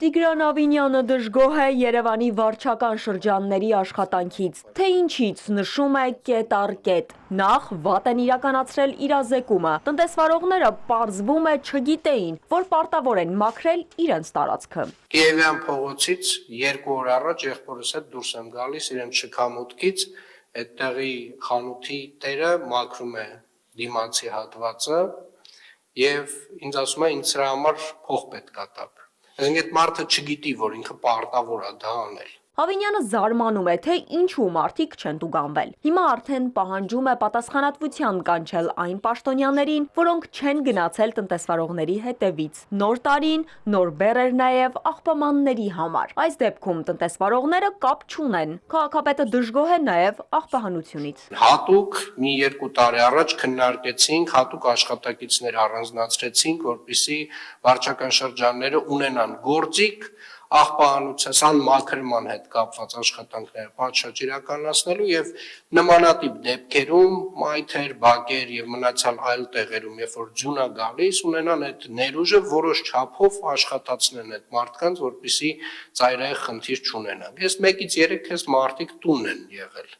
Տիգրան Ավինյանը դժգոհ է Երևանի վարչական շրջանների աշխատանքից, թե ինչից նշում է կետ առ կետ։ Նախ վատ են իրականացրել իրազեկումը, տնտեսվարողները պարզվում է չգիտեին, որ պարտավոր են մաքրել իրենց տարածքը։ Կիևյան փողոցից 2 օր առաջ եղբորս հետ դուրս եմ գալիս իրենց շքամուտքից, այդտեղի խանութի տերը մաքրում է դիմացի հատվածը եւ ինձ ասում է ինձ սրա համար փող պետք է տաք։ Այսինքն այդ մարդը չգիտի, որ ինքը պարտավոր է դա անել։ Ավինյանը զարմանում է, թե ինչու մարդիկ չեն տուգանվել։ Հիմա արդեն պահանջում է պատասխանատվության կանչել այն պաշտոնյաներին, որոնք չեն գնացել տնտեսվարողների հետևից։ Նոր տարին նոր բեռեր նաև աղբամանների համար։ Այս դեպքում տնտեսվարողները կապ չունեն։ Քաղաքապետը դժգոհ է նաև աղբահանությունից։ Հատուկ մի 2 տարի առաջ քննարկեցինք, հատուկ աշխատակիցներ առանձնացրեցինք, որպեսզի վարչական շրջանները ունենան գործիք աղբահանության մաքրման հետ կապված աշխատանքները պատշաճ իրականացնելու եւ նմանատիպ դեպքերում մայթեր, բակեր եւ մնացյալ այլ տեղերում, երբ որ ձյուն է գալիս, ունենան այդ ներուժը որոշ չափով աշխատացնեն այդ մարդկանց, որպեսզի ծայրահեղ խնդիր չունենան։ Ես 1-ից 3 քեզ մարդիկ տուն են եղել։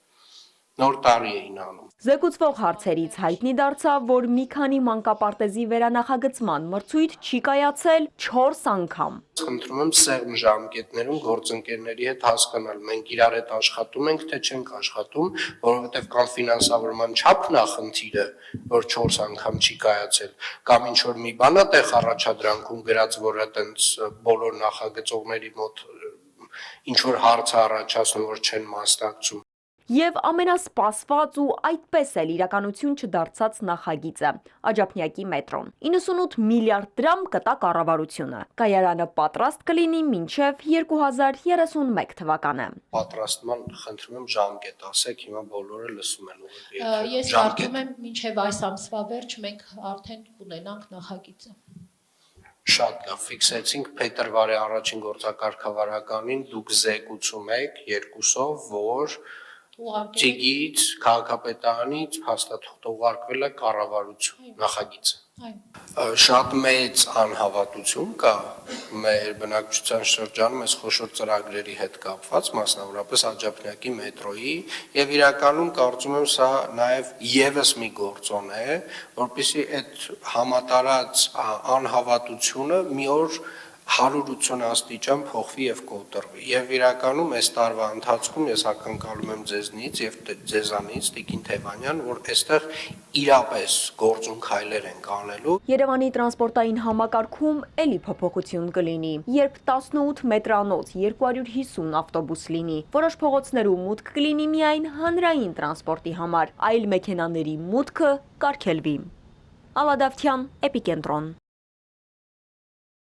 Նոր տարի էին անում։ Զեկուցվող հարցերից հայտնի դարձավ, որ մի քանի մանկապարտեզի վերանախագծման մրցույթ չի կայացել 4 անգամ։ Խնդրում եմ սեղմ ժամկետներում գործընկերների հետ հասկանալ, մենք իրար հետ աշխատում ենք, թե չենք աշխատում, որովհետև կամ ֆինանսավորման չափն է խնդիրը, որ 4 անգամ չի կայացել, կամ ինչ որ մի բան է տեղ առաջադրանքում գրած, որ այտենց բոլոր նախագծողների մոտ ինչ որ հարց է առաջացնում, որ չեն մասնակցում։ Եվ ամենասպասված ու այդպես էլ իրականություն չդարձած նախագիծը՝ Աջափնյակի մետրոն։ 98 միլիարդ դրամ կտա կառավարությունը։ Կայարանը պատրաստ կլինի մինչև 2031 թվականը։ Պատրաստման խնդրում եմ ժամկետ ասեք, հիմա բոլորը լսում են։ Ես կարծում եմ մինչև այս ամսվա վերջ մենք արդեն կունենանք նախագիծը։ Շատ լավ, ֆիքսեցինք փետրվարի առաջին գործակարգավարականին դուք զեկուցում եք 2-ով, որ Ծիգից, քաղաքապետարանից հաստատող ուղարկվել է կառավարություն նախագիծը։ Շատ մեծ անհավատություն կա մեր բնակչության շրջանում այս խոշոր ծրագրերի հետ կապված, մասնավորապես Աջափնյակի մետրոյի, եւ իրականում կարծում եմ սա նաեւ եւս մի գործոն է, որպեսզի այդ համատարած անհավատությունը մի օր 180 աստիճան փոխվի եւ կոտրվի։ Եվ իրականում այս տարվա ընթացքում ես ակնկալում եմ ձեզնից եւ ձեզանից Տիկին Թևանյան, որ այստեղ իրապես գործուն քայլեր են կանելու։ Երևանի տրանսպորտային համակարգում էլի փոփոխություն կլինի, երբ 18 մետրանոց 250 ավտոբուս լինի։ Որոշ փողոցներում մուտք կլինի միայն հանրային տրանսպորտի համար, այլ մեքենաների մուտքը կարգելվի։ Ալադավթյան, Էպիկենտրոն։